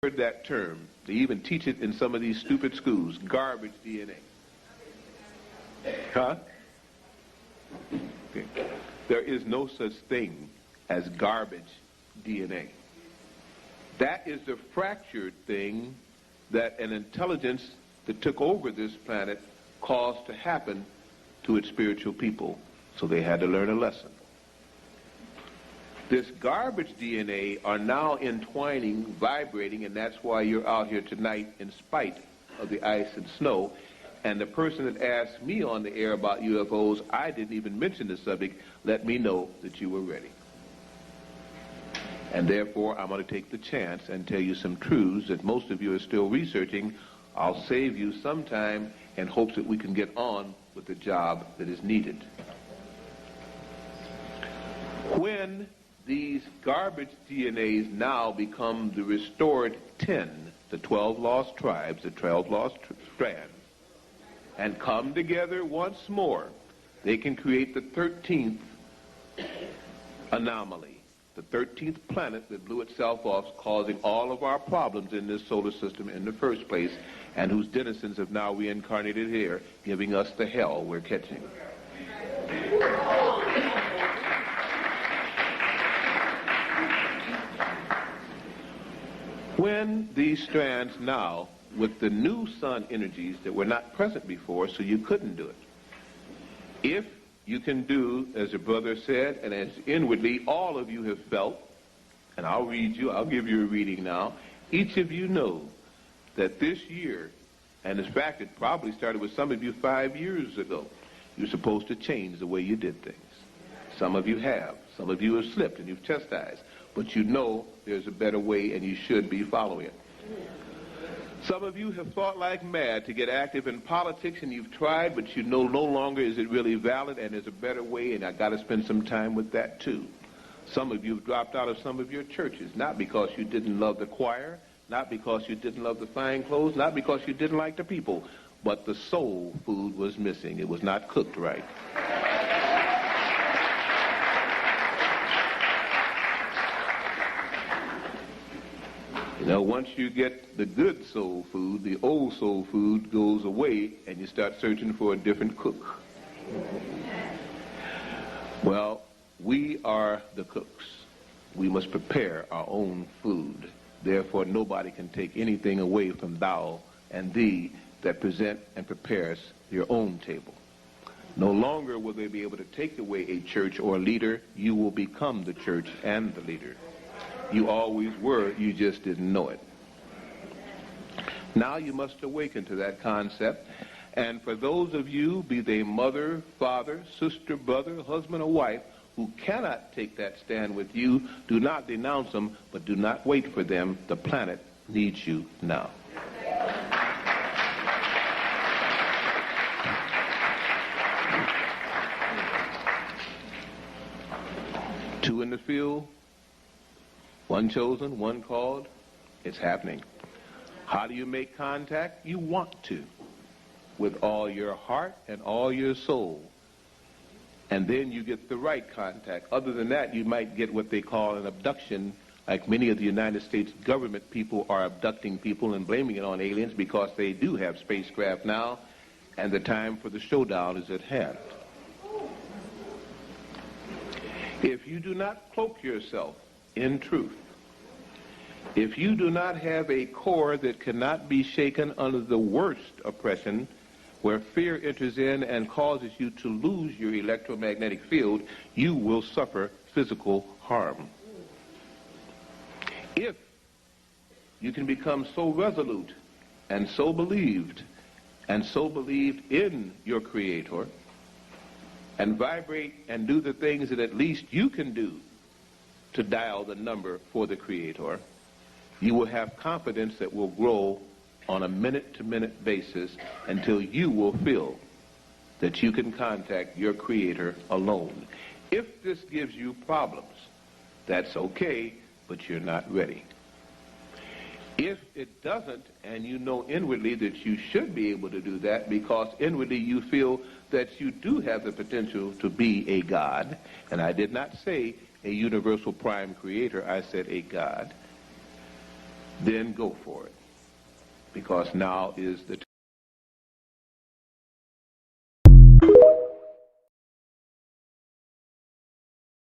heard that term. They even teach it in some of these stupid schools, garbage DNA. Huh? Okay. There is no such thing as garbage DNA. That is the fractured thing that an intelligence that took over this planet caused to happen to its spiritual people. So they had to learn a lesson. This garbage DNA are now entwining, vibrating, and that's why you're out here tonight in spite of the ice and snow. And the person that asked me on the air about UFOs, I didn't even mention the subject, let me know that you were ready. And therefore, I'm going to take the chance and tell you some truths that most of you are still researching. I'll save you some time in hopes that we can get on with the job that is needed. When these garbage DNAs now become the restored 10, the 12 lost tribes, the 12 lost strands, and come together once more, they can create the 13th anomaly, the 13th planet that blew itself off, causing all of our problems in this solar system in the first place, and whose denizens have now reincarnated here, giving us the hell we're catching. When these strands now, with the new sun energies that were not present before, so you couldn't do it. If you can do, as the brother said, and as inwardly all of you have felt, and I'll give you a reading now, each of you know that this year, and in fact it probably started with some of you 5 years ago, you're supposed to change the way you did things. Some of you have. Some of you have slipped and you've chastised. But you know there's a better way and you should be following it. Some of you have fought like mad to get active in politics, and you've tried, but you know no longer is it really valid, and there's a better way, and I got to spend some time with that too. Some of you have dropped out of some of your churches, not because you didn't love the choir, not because you didn't love the fine clothes, not because you didn't like the people, but the soul food was missing. It was not cooked right. You know, once you get the good soul food, the old soul food goes away, and you start searching for a different cook. Well, we are the cooks. We must prepare our own food. Therefore, nobody can take anything away from thou and thee that present and prepares your own table. No longer will they be able to take away a church or leader. You will become the church and the leader. You always were, you just didn't know it. Now you must awaken to that concept. And for those of you, be they mother, father, sister, brother, husband, or wife, who cannot take that stand with you, do not denounce them, but do not wait for them. The planet needs you now. Two in the field, one chosen, one called. It's happening. How do you make contact? You want to, with all your heart and all your soul. And then you get the right contact. Other than that, you might get what they call an abduction, like many of the United States government people are abducting people and blaming it on aliens because they do have spacecraft now, and the time for the showdown is at hand. If you do not cloak yourself in truth, if you do not have a core that cannot be shaken under the worst oppression, where fear enters in and causes you to lose your electromagnetic field, you will suffer physical harm. If you can become so resolute and so believed in your Creator, and vibrate and do the things that at least you can do to dial the number for the Creator, you will have confidence that will grow on a minute-to-minute basis until you will feel that you can contact your Creator alone. If this gives you problems, that's okay, but you're not ready. If it doesn't, and you know inwardly that you should be able to do that because inwardly you feel that you do have the potential to be a God, and I did not say a universal prime creator, I said a God, then go for it, because now is the time.